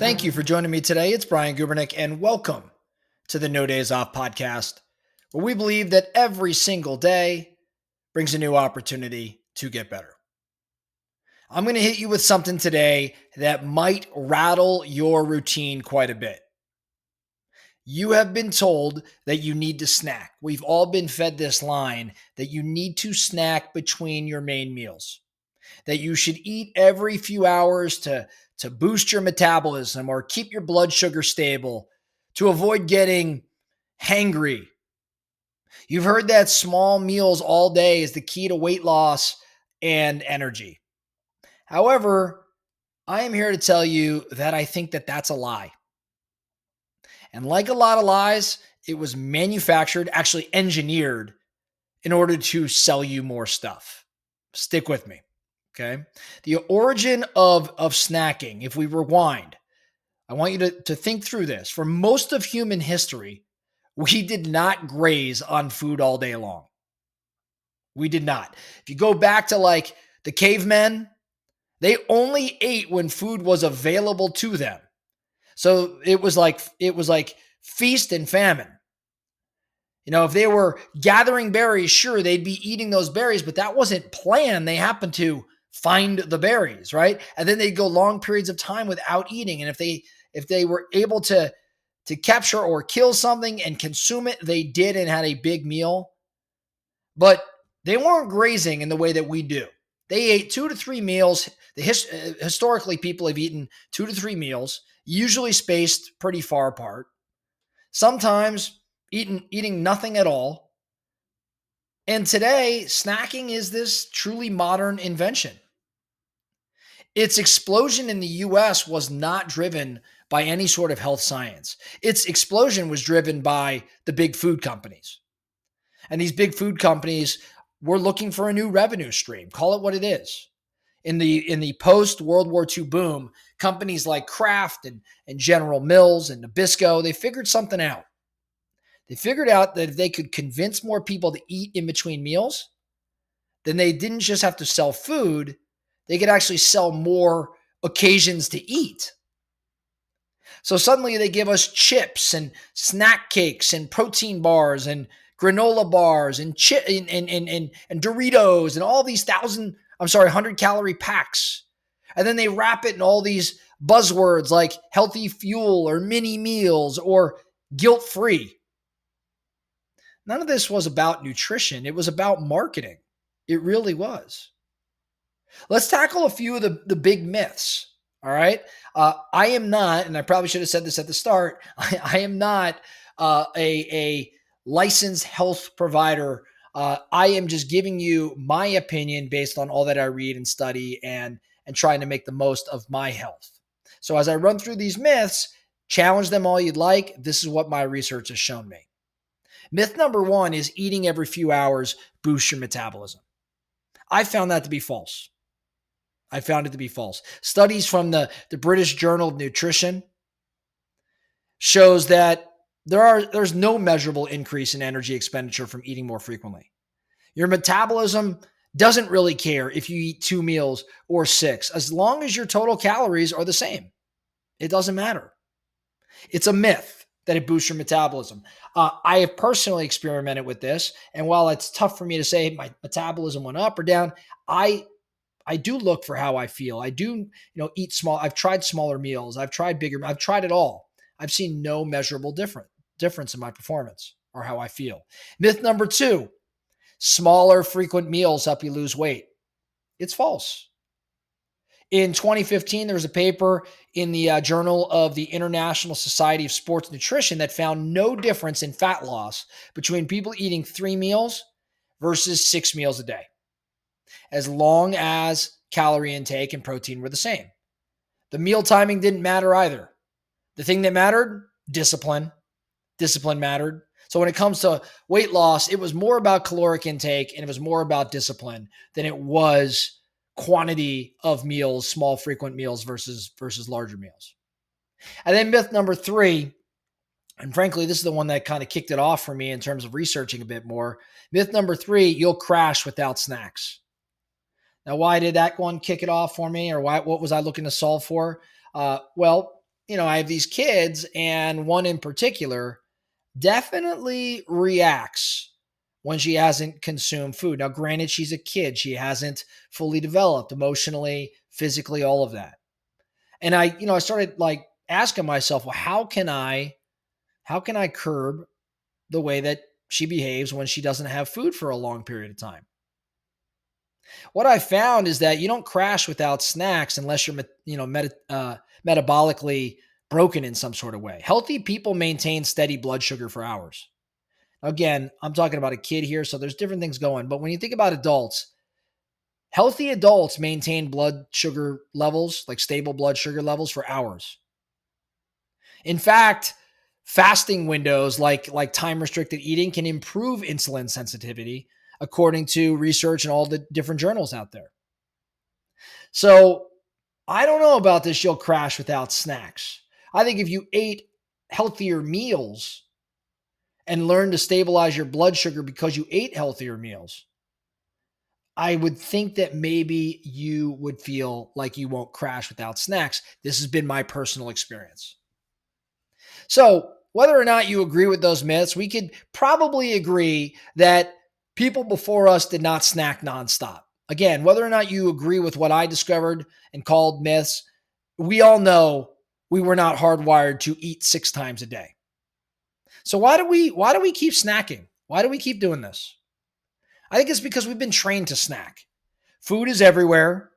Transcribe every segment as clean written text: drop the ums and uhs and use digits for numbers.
Thank you for joining me today. It's Brian Gubernick, and welcome to the No Days Off podcast, where we believe that every single day brings a new opportunity to get better. I'm going to hit you with something today that might rattle your routine quite a bit. You have been told that you need to snack. We've all been fed this line that you need to snack between your main meals, that you should eat every few hours to boost your metabolism or keep your blood sugar stable, to avoid getting hangry. You've heard that small meals all day is the key to weight loss and energy. However, I am here to tell you that I think that that's a lie. And like a lot of lies, it was manufactured, actually engineered, in order to sell you more stuff. Stick with me. Okay. The origin of snacking, if we rewind, I want you to think through this. For most of human history, we did not graze on food all day long. We did not. If you go back to like the cavemen, they only ate when food was available to them. So it was like feast and famine. You know, if they were gathering berries, sure, they'd be eating those berries, but that wasn't planned. They happened to find the berries, right? And then they'd go long periods of time without eating. And if they were able to capture or kill something and consume it, they did and had a big meal. But they weren't grazing in the way that we do. They ate 2 to 3 meals. Historically, people have eaten 2 to 3 meals, usually spaced pretty far apart. Sometimes eating nothing at all. And today, snacking is this truly modern invention. Its explosion in the US was not driven by any sort of health science. Its explosion was driven by the big food companies. And these big food companies were looking for a new revenue stream. Call it what it is. In the post-World War II boom, companies like Kraft and General Mills and Nabisco, they figured something out. They figured out that if they could convince more people to eat in between meals, then they didn't just have to sell food, they could actually sell more occasions to eat. So suddenly they give us chips and snack cakes and protein bars and granola bars and Doritos and all these 100-calorie packs. And then they wrap it in all these buzzwords like healthy fuel or mini meals or guilt-free. None of this was about nutrition. It was about marketing. It really was. Let's tackle a few of the big myths. All right. I am not, and I probably should have said this at the start, I am not a licensed health provider. I am just giving you my opinion based on all that I read and study and trying to make the most of my health. So as I run through these myths, challenge them all you'd like. This is what my research has shown me. Myth number 1 is eating every few hours boosts your metabolism. I found that to be false. Studies from the British Journal of Nutrition shows that there's no measurable increase in energy expenditure from eating more frequently. Your metabolism doesn't really care if you eat 2 meals or 6, as long as your total calories are the same. It doesn't matter. It's a myth that it boosts your metabolism. I have personally experimented with this, and while it's tough for me to say my metabolism went up or down, I do look for how I feel. I do, eat small. I've tried smaller meals. I've tried bigger. I've tried it all. I've seen no measurable difference in my performance or how I feel. Myth number 2, smaller frequent meals help you lose weight. It's false. In 2015, there was a paper in the Journal of the International Society of Sports Nutrition that found no difference in fat loss between people eating 3 meals versus 6 meals a day, as long as calorie intake and protein were the same. The meal timing didn't matter either. The thing that mattered, discipline. Discipline mattered. So when it comes to weight loss, it was more about caloric intake and it was more about discipline than it was quantity of meals, small frequent meals versus larger meals. And then myth number 3, and frankly, this is the one that kind of kicked it off for me in terms of researching a bit more. Myth number 3, you'll crash without snacks. Now, why did that one kick it off for me, or what was I looking to solve for? Well, I have these kids, and one in particular definitely reacts when she hasn't consumed food. Now, granted, she's a kid. She hasn't fully developed emotionally, physically, all of that. And I started like asking myself, well, how can I curb the way that she behaves when she doesn't have food for a long period of time? What I found is that you don't crash without snacks unless you're, metabolically broken in some sort of way. Healthy people maintain steady blood sugar for hours. Again, I'm talking about a kid here, so there's different things going. But when you think about adults, healthy adults maintain blood sugar levels, like stable blood sugar levels for hours. In fact, fasting windows like time restricted eating can improve insulin sensitivity according to research and all the different journals out there. So, I don't know about this you'll crash without snacks. I think if you ate healthier meals and learned to stabilize your blood sugar because you ate healthier meals, I would think that maybe you would feel like you won't crash without snacks. This has been my personal experience. So, whether or not you agree with those myths, we could probably agree that people before us did not snack nonstop. Again, whether or not you agree with what I discovered and called myths, we all know we were not hardwired to eat 6 times a day. So why do we keep snacking? Why do we keep doing this? I think it's because we've been trained to snack. Food is everywhere.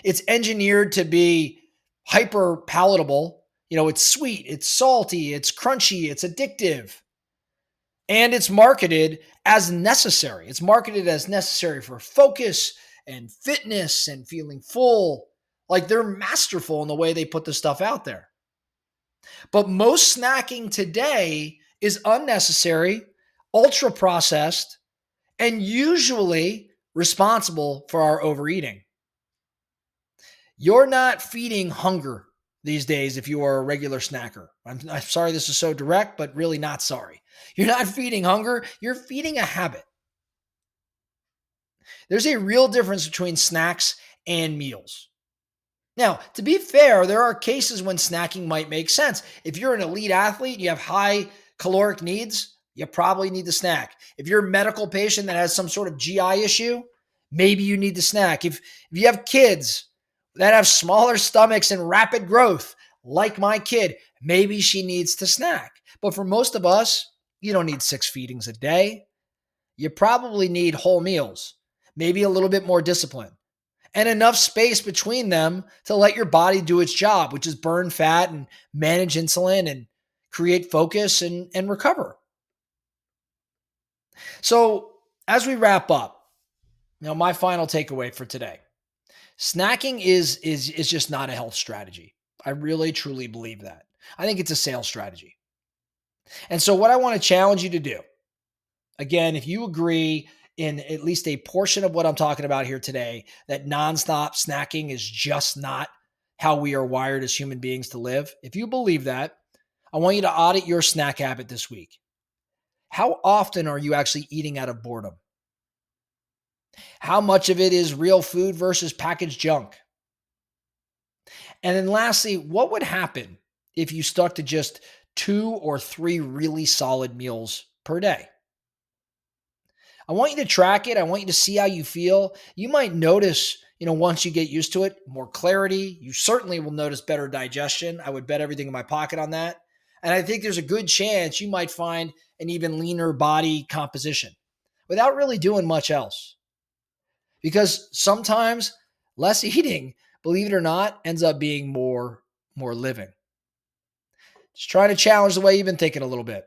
It's engineered to be hyper palatable. It's sweet, it's salty, it's crunchy, it's addictive. And it's marketed as necessary. It's marketed as necessary for focus and fitness and feeling full. Like they're masterful in the way they put the stuff out there. But most snacking today is unnecessary, ultra processed, and usually responsible for our overeating. You're not feeding hunger these days if you are a regular snacker. I'm sorry this is so direct, but really not sorry. You're not feeding hunger, you're feeding a habit. There's a real difference between snacks and meals. Now, to be fair, there are cases when snacking might make sense. If you're an elite athlete, you have high caloric needs, you probably need to snack. If you're a medical patient that has some sort of GI issue, maybe you need to snack. If you have kids that have smaller stomachs and rapid growth, like my kid, maybe she needs to snack. But for most of us, you don't need 6 feedings a day. You probably need whole meals, maybe a little bit more discipline, and enough space between them to let your body do its job, which is burn fat and manage insulin and create focus and recover. So as we wrap up, my final takeaway for today, snacking is just not a health strategy. I really, truly believe that. I think it's a sales strategy. And so what I want to challenge you to do, again, if you agree in at least a portion of what I'm talking about here today, that nonstop snacking is just not how we are wired as human beings to live, if you believe that, I want you to audit your snack habit this week. How often are you actually eating out of boredom? How much of it is real food versus packaged junk? And then lastly, what would happen if you stuck to just 2 or 3 really solid meals per day? I want you to track it. I want you to see how you feel. You might notice, once you get used to it, more clarity. You certainly will notice better digestion. I would bet everything in my pocket on that. And I think there's a good chance you might find an even leaner body composition without really doing much else. Because sometimes less eating, believe it or not, ends up being more living. Just trying to challenge the way you've been thinking a little bit.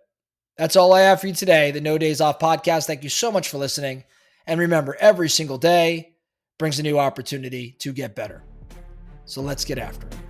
That's all I have for you today, the No Days Off podcast. Thank you so much for listening. And remember, every single day brings a new opportunity to get better. So let's get after it.